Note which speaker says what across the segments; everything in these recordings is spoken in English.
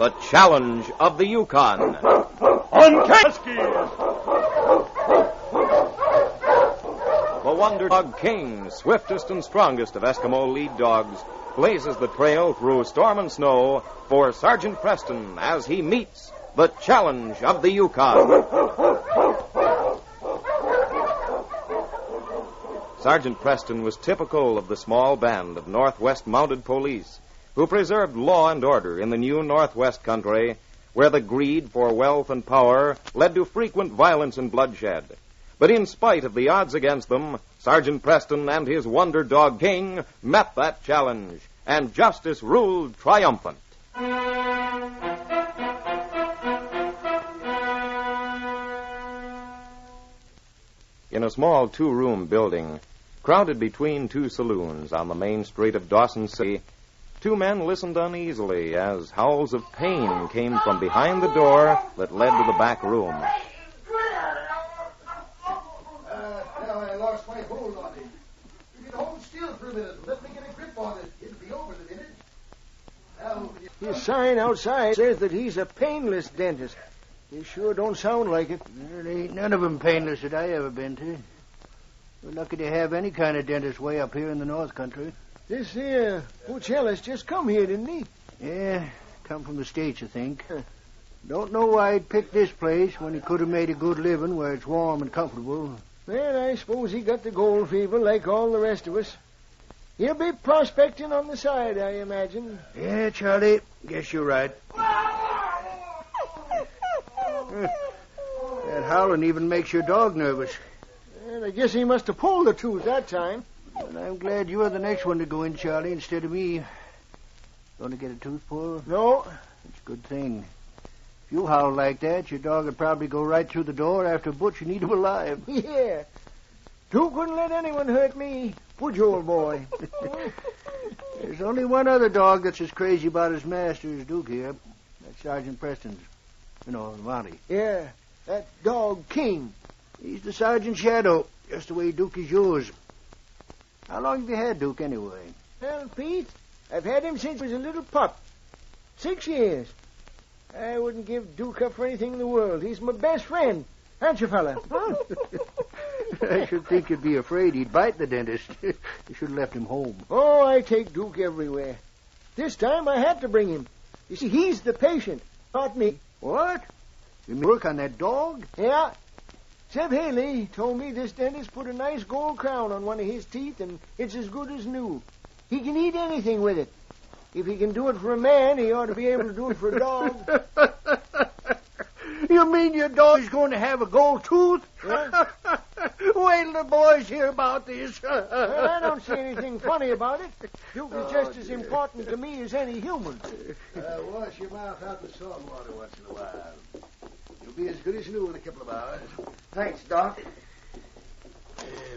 Speaker 1: The Challenge of the Yukon.
Speaker 2: On Huskies!
Speaker 1: The Wonder Dog King, swiftest and strongest of Eskimo lead dogs, blazes the trail through storm and snow for Sergeant Preston as he meets the Challenge of the Yukon. Sergeant Preston was typical of the small band of Northwest Mounted Police who preserved law and order in the new Northwest country where the greed for wealth and power led to frequent violence and bloodshed. But in spite of the odds against them, Sergeant Preston and his Wonder Dog King met that challenge, and justice ruled triumphant. In a small two-room building, crowded between two saloons on the main street of Dawson City, two men listened uneasily as howls of pain came from behind the door that led to the back room.
Speaker 3: Now I lost my hold on him. If you'd hold still for a minute and let me get a grip on it, it'd be over in a minute. Now,
Speaker 4: his sign outside says that he's a painless dentist. He sure don't sound like it.
Speaker 5: There ain't none of 'em painless that I ever been to. We're lucky to have any kind of dentist way up here in the North Country.
Speaker 4: This here Puchella's just come here, didn't he?
Speaker 5: Yeah, come from the States, I think. Don't know why he'd picked this place when he could have made a good living where it's warm and comfortable.
Speaker 4: Well, I suppose he got the gold fever like all the rest of us. He'll be prospecting on the side, I imagine.
Speaker 5: Yeah, Charlie, guess you're right. That howling even makes your dog nervous.
Speaker 4: Well, I guess he must have pulled the tooth that time.
Speaker 5: And I'm glad you're the next one to go in, Charlie, instead of me. Going to get a tooth pulled?
Speaker 4: No.
Speaker 5: That's a good thing. If you howl like that, your dog would probably go right through the door after Butch and eat him alive.
Speaker 4: Yeah. Duke wouldn't let anyone hurt me. Would you, old boy?
Speaker 5: There's only one other dog that's as crazy about his master as Duke here. That's Sergeant Preston's. You know, the Mountie.
Speaker 4: Yeah, that dog King.
Speaker 5: He's the sergeant's shadow, just the way Duke is yours. How long have you had Duke, anyway?
Speaker 4: Well, Pete, I've had him since he was a little pup. 6 years. I wouldn't give Duke up for anything in the world. He's my best friend. Aren't you, fella?
Speaker 5: I should think you'd be afraid he'd bite the dentist. You should have left him home.
Speaker 4: Oh, I take Duke everywhere. This time I had to bring him. You see, he's the patient, not me.
Speaker 5: What? You work on that dog?
Speaker 4: Yeah. Seb Haley told me this dentist put a nice gold crown on one of his teeth, and it's as good as new. He can eat anything with it. If he can do it for a man, he ought to be able to do it for a dog.
Speaker 5: You mean your dog's going to have a gold tooth?
Speaker 4: Yeah.
Speaker 5: Wait till the boys hear about this.
Speaker 4: Well, I don't see anything funny about it. Duke is just as important to me as any human.
Speaker 3: wash your mouth out with salt water once in a while. You'll be as good as new in a couple of hours.
Speaker 4: Thanks, Doc.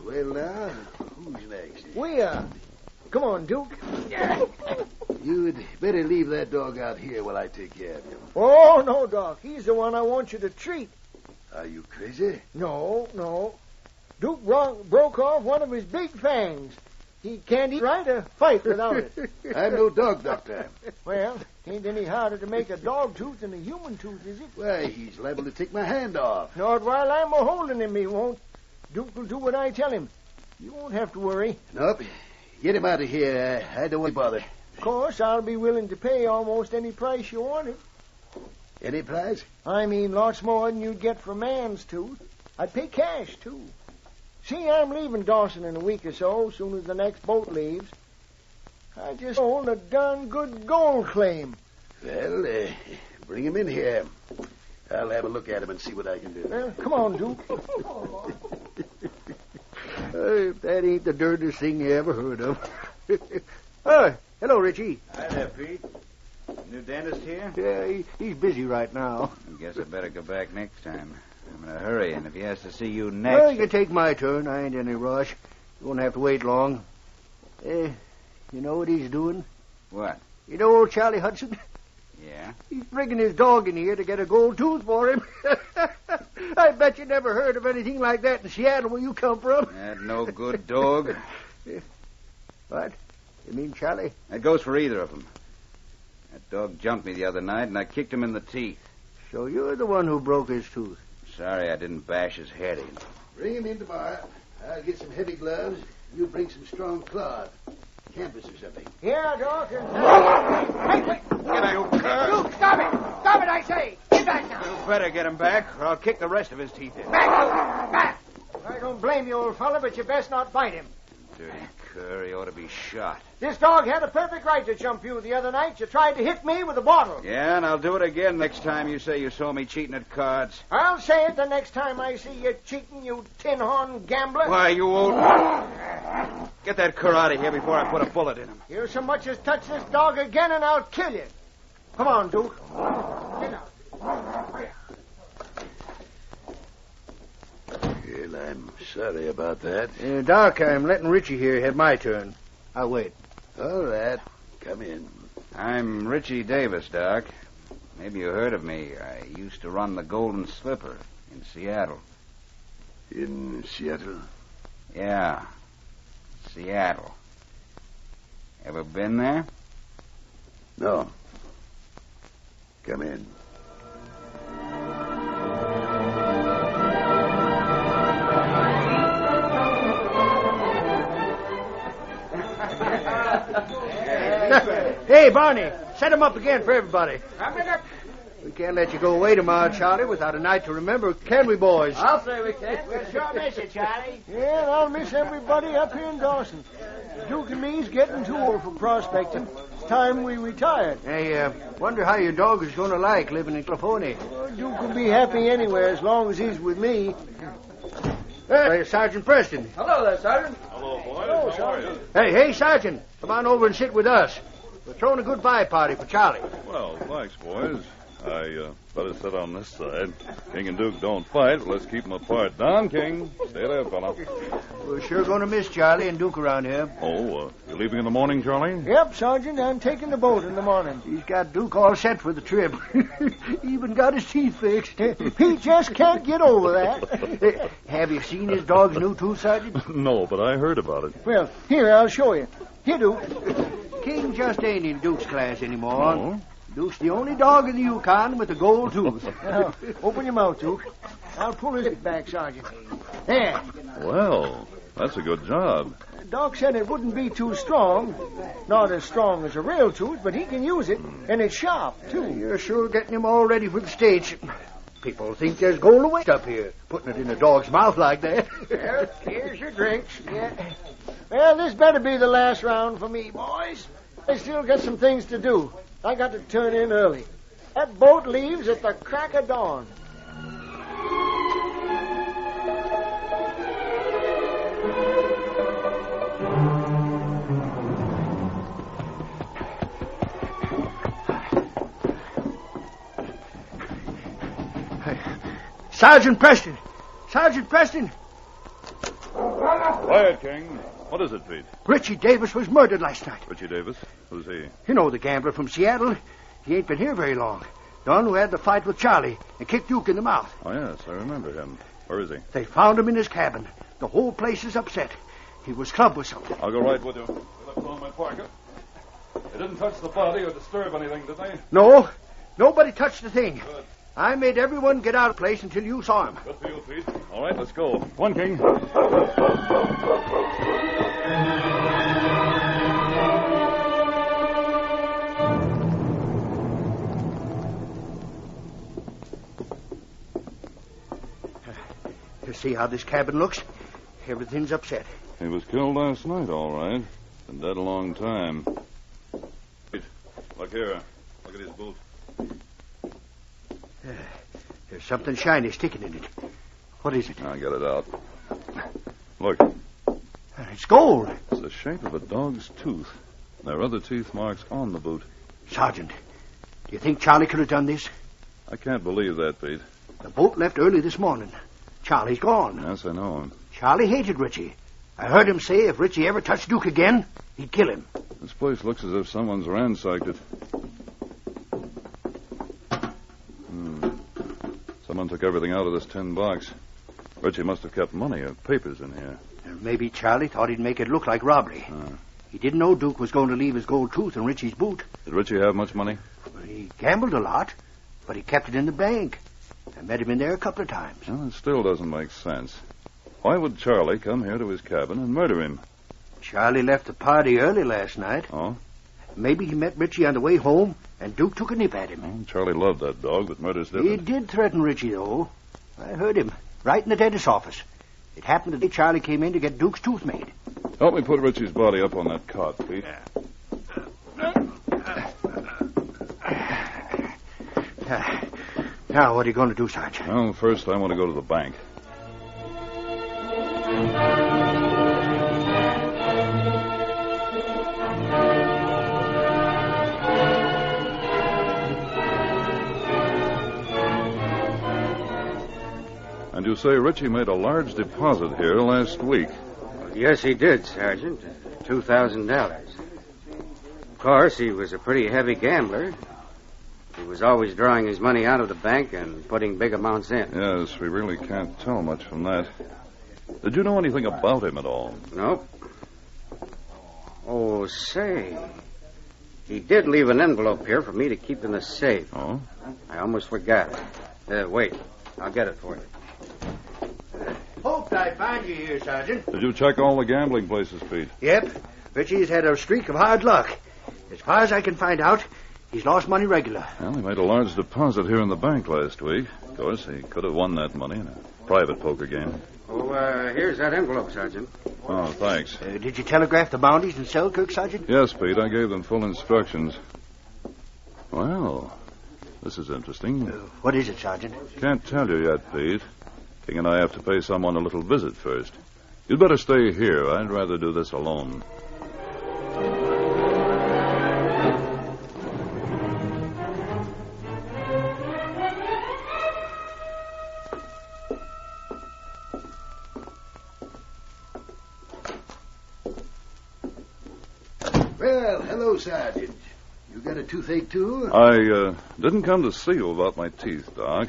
Speaker 3: Well, now, who's next?
Speaker 4: We are. Come on, Duke.
Speaker 3: You'd better leave that dog out here while I take care of him.
Speaker 4: Oh, no, Doc. He's the one I want you to treat.
Speaker 3: Are you crazy?
Speaker 4: No. Duke broke off one of his big fangs. He can't even ride a fight without it.
Speaker 3: I'm no dog doctor.
Speaker 4: Well, it ain't any harder to make a dog tooth than a human tooth, is it?
Speaker 3: Why, he's liable to take my hand off.
Speaker 4: Not while I'm a-holding him, he won't. Duke will do what I tell him. You won't have to worry.
Speaker 3: Nope. Get him out of here. I don't want to bother.
Speaker 4: Of course, I'll be willing to pay almost any price you want it.
Speaker 3: Any price?
Speaker 4: I mean, lots more than you'd get for a man's tooth. I'd pay cash, too. See, I'm leaving Dawson in a week or so, soon as the next boat leaves. I just hold a darn good gold claim.
Speaker 3: Well, bring him in here. I'll have a look at him and see what I can do.
Speaker 4: Well, come on, Duke.
Speaker 5: If that ain't the dirtiest thing you ever heard of. Oh, hello, Richie.
Speaker 6: Hi there, Pete. New dentist here?
Speaker 5: Yeah, he's busy right now.
Speaker 6: I guess I better go back next time. I'm in a hurry, and if he has to see you next...
Speaker 5: Well, you can take my turn. I ain't in any rush. You won't have to wait long. You know what he's doing?
Speaker 6: What?
Speaker 5: You know old Charlie Hudson?
Speaker 6: Yeah?
Speaker 5: He's bringing his dog in here to get a gold tooth for him. I bet you never heard of anything like that in Seattle where you come from.
Speaker 6: That no good dog.
Speaker 5: What? You mean Charlie?
Speaker 6: That goes for either of them. That dog jumped me the other night, and I kicked him in the teeth.
Speaker 5: So you're the one who broke his tooth.
Speaker 6: Sorry I didn't bash his head in.
Speaker 3: Bring him in tomorrow. I'll get some heavy gloves. You bring some strong cloth. Canvas or something.
Speaker 4: Yeah, Doc.
Speaker 6: Get back, you cur!
Speaker 4: Duke, stop it! Stop it, I say! Get back now!
Speaker 6: You better get him back, or I'll kick the rest of his teeth in.
Speaker 4: Back! Back! I don't blame you, old fella, but you best not bite him.
Speaker 6: Dirty cur, he ought to be shot.
Speaker 4: This dog had a perfect right to jump you the other night. You tried to hit me with a bottle.
Speaker 6: Yeah, and I'll do it again next time you say you saw me cheating at cards.
Speaker 4: I'll say it the next time I see you cheating, you tin-horn gambler.
Speaker 6: Why, you old... Get that cur out of here before I put a bullet in him.
Speaker 4: You so much as touch this dog again and I'll kill you. Come on, Duke. Get out.
Speaker 3: Well, I'm sorry about that.
Speaker 5: Doc, I'm letting Richie here have my turn. I'll wait.
Speaker 3: All right. Come in.
Speaker 6: I'm Richie Davis, Doc. Maybe you heard of me. I used to run the Golden Slipper in Seattle.
Speaker 3: In Seattle?
Speaker 6: Yeah, Seattle. Ever been there?
Speaker 3: No. Come in.
Speaker 5: Hey, Barney, set him up again for everybody. We can't let you go away tomorrow, Charlie, without a night to remember, can we, boys?
Speaker 4: I'll say we can. We'll sure miss you, Charlie. Yeah, and I'll miss everybody up here in Dawson. Duke and me's getting too old for prospecting. It's time we retired.
Speaker 5: I wonder how your dog is going to like living in California.
Speaker 4: Well, Duke will be happy anywhere as long as he's with me.
Speaker 5: Sergeant Preston.
Speaker 4: Hello there, Sergeant.
Speaker 2: Hello, boys. How are you?
Speaker 5: Hey, Sergeant, come on over and sit with us. We're throwing a goodbye party for Charlie.
Speaker 2: Well, thanks, boys. I better sit on this side. King and Duke don't fight. Let's keep them apart. Don King, stay there, fella.
Speaker 5: We're sure going to miss Charlie and Duke around here.
Speaker 2: Oh, you're leaving in the morning, Charlie?
Speaker 4: Yep, Sergeant. I'm taking the boat in the morning.
Speaker 5: He's got Duke all set for the trip. Even got his teeth fixed.
Speaker 4: He just can't get over that.
Speaker 5: Have you seen his dog's new tooth, Sergeant?
Speaker 2: No, but I heard about it.
Speaker 4: Well, here, I'll show you. Here, Duke.
Speaker 5: King just ain't in Duke's class anymore.
Speaker 2: Oh?
Speaker 5: Duke's the only dog in the Yukon with a gold tooth.
Speaker 4: Now, open your mouth, Duke. I'll pull his back, Sergeant. There.
Speaker 2: Well, that's a good job.
Speaker 4: Doc said it wouldn't be too strong. Not as strong as a real tooth, but he can use it. And it's sharp, too.
Speaker 5: You're sure getting him all ready for the stage. People think there's gold away up here, putting it in a dog's mouth like that.
Speaker 4: Well, here's your drinks. Yeah. Well, this better be the last round for me, boys. I still got some things to do. I got to turn in early. That boat leaves at the crack of dawn.
Speaker 5: Sergeant Preston! Sergeant Preston!
Speaker 2: Quiet, King. What is it, Pete?
Speaker 5: Richie Davis was murdered last night.
Speaker 2: Richie Davis? Who's he?
Speaker 5: You know the gambler from Seattle. He ain't been here very long. The one who had the fight with Charlie and kicked Duke in the mouth.
Speaker 2: Oh, yes, I remember him. Where is he?
Speaker 5: They found him in his cabin. The whole place is upset. He was clubbed with something.
Speaker 2: I'll go right with you. I left it on my pocket. They didn't touch the body or disturb anything, did they?
Speaker 5: No. Nobody touched the thing.
Speaker 2: Good.
Speaker 5: I made everyone get out of the place until you saw him.
Speaker 2: Good for you, Pete. All right, let's go. Come on, King.
Speaker 5: You see how this cabin looks? Everything's upset.
Speaker 2: He was killed last night, all right. Been dead a long time. Pete, look here. Look at his boot.
Speaker 5: There's something shiny sticking in it. What is it?
Speaker 2: I'll get it out. Look,
Speaker 5: It's gold.
Speaker 2: it's the shape of a dog's tooth. There are other teeth marks on the boot.
Speaker 5: Sergeant, do you think Charlie could have done this?
Speaker 2: I can't believe that, Pete.
Speaker 5: The boat left early this morning. Charlie's gone.
Speaker 2: Yes, I know him.
Speaker 5: Charlie hated Richie. I heard him say if Richie ever touched Duke again, he'd kill him.
Speaker 2: This place looks as if someone's ransacked it. Someone took everything out of this tin box. Richie must have kept money or papers in here.
Speaker 5: Maybe Charlie thought he'd make it look like robbery. He He didn't know Duke was going to leave his gold tooth in Richie's boot.
Speaker 2: Did Richie have much money?
Speaker 5: He gambled a lot, but he kept it in the bank. I met him in there a couple of times.
Speaker 2: Well, it still doesn't make sense. Why would Charlie come here to his cabin and murder him?
Speaker 5: Charlie left the party early last night.
Speaker 2: Oh?
Speaker 5: Maybe he met Richie on the way home, and Duke took a nip at him.
Speaker 2: Well, Charlie loved that dog, but murder's different.
Speaker 5: He did threaten Richie, though. I heard him, right in the dentist's office. It happened the day Charlie came in to get Duke's tooth made.
Speaker 2: Help me put Richie's body up on that cot, Pete.
Speaker 5: Now, what are you going to do, Sergeant?
Speaker 2: Well, first I want to go to the bank. And you say Richie made a large deposit here last week.
Speaker 6: Yes, he did, Sergeant. $2,000. Of course, he was a pretty heavy gambler. He was always drawing his money out of the bank and putting big amounts in.
Speaker 2: Yes, we really can't tell much from that. Did you know anything about him at all?
Speaker 6: Nope. Oh, say. He did leave an envelope here for me to keep in the safe.
Speaker 2: Oh?
Speaker 6: I almost forgot it. Wait. I'll get it for you.
Speaker 5: Hoped I'd find you here, Sergeant.
Speaker 2: Did you check all the gambling places, Pete?
Speaker 5: Yep. Richie's had a streak of hard luck. As far as I can find out, he's lost money regular.
Speaker 2: Well, he made a large deposit here in the bank last week. Of course, he could have won that money in a private poker game.
Speaker 6: Oh, here's that envelope, Sergeant.
Speaker 2: Oh, thanks.
Speaker 5: Did you telegraph the Mounties in Selkirk, Sergeant?
Speaker 2: Yes, Pete, I gave them full instructions. Well, this is interesting.
Speaker 5: What is it, Sergeant?
Speaker 2: Can't tell you yet, Pete. King and I have to pay someone a little visit first. You'd better stay here. I'd rather do this alone.
Speaker 3: Well, hello, Sergeant. You got a toothache, too?
Speaker 2: I didn't come to see you about my teeth, Doc.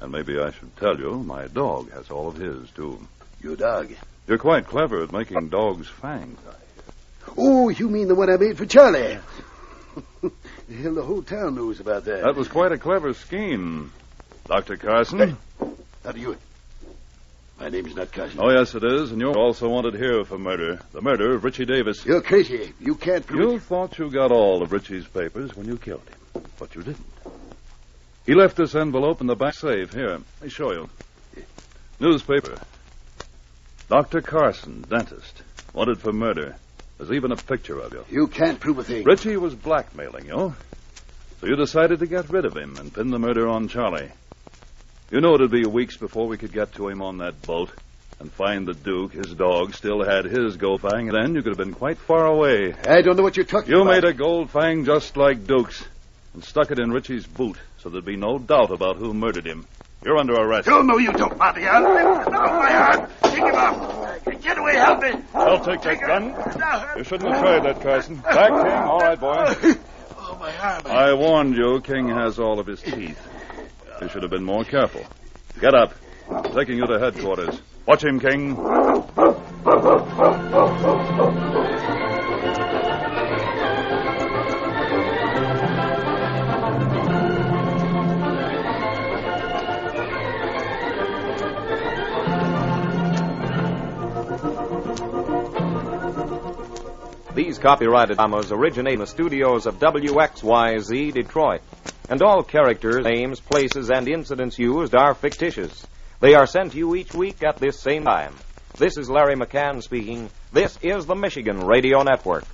Speaker 2: And maybe I should tell you, my dog has all of his, too.
Speaker 3: Your dog?
Speaker 2: You're quite clever at making dogs' fangs.
Speaker 3: Oh, you mean the one I made for Charlie? Hell, the whole town knows about that.
Speaker 2: That was quite a clever scheme. Dr. Carson?
Speaker 3: How do you... My name's not Carson.
Speaker 2: Oh, yes, it is. And you're also wanted here for murder. The murder of Richie Davis.
Speaker 3: You're crazy. You can't prove
Speaker 2: You thought you got all of Richie's papers when you killed him. But you didn't. He left this envelope in the back safe. Here, let me show you. Newspaper. Dr. Carson, dentist. Wanted for murder. There's even a picture of you.
Speaker 3: You can't prove a thing.
Speaker 2: Richie was blackmailing you. So you decided to get rid of him and pin the murder on Charlie. You know it'd be weeks before we could get to him on that boat and find the Duke, his dog, still had his gold fang, and then you could have been quite far away.
Speaker 3: I don't know what you're talking
Speaker 2: You
Speaker 3: about.
Speaker 2: made a gold fang just like Duke's and stuck it in Richie's boot so there'd be no doubt about who murdered him. You're under arrest.
Speaker 3: Oh, no, you don't, Monty. No, my arm. Take him off. Get away, help me.
Speaker 2: I'll take that gun. You shouldn't have tried that, Carson. Back, King. All right, boy.
Speaker 3: Oh, my arm.
Speaker 2: I warned you, King has all of his teeth. You should have been more careful. Get up. I'm taking you to headquarters. Watch him, King.
Speaker 1: These copyrighted dramas originate in the studios of WXYZ Detroit, and all characters, names, places, and incidents used are fictitious. They are sent to you each week at this same time. This is Larry McCann speaking. This is the Michigan Radio Network.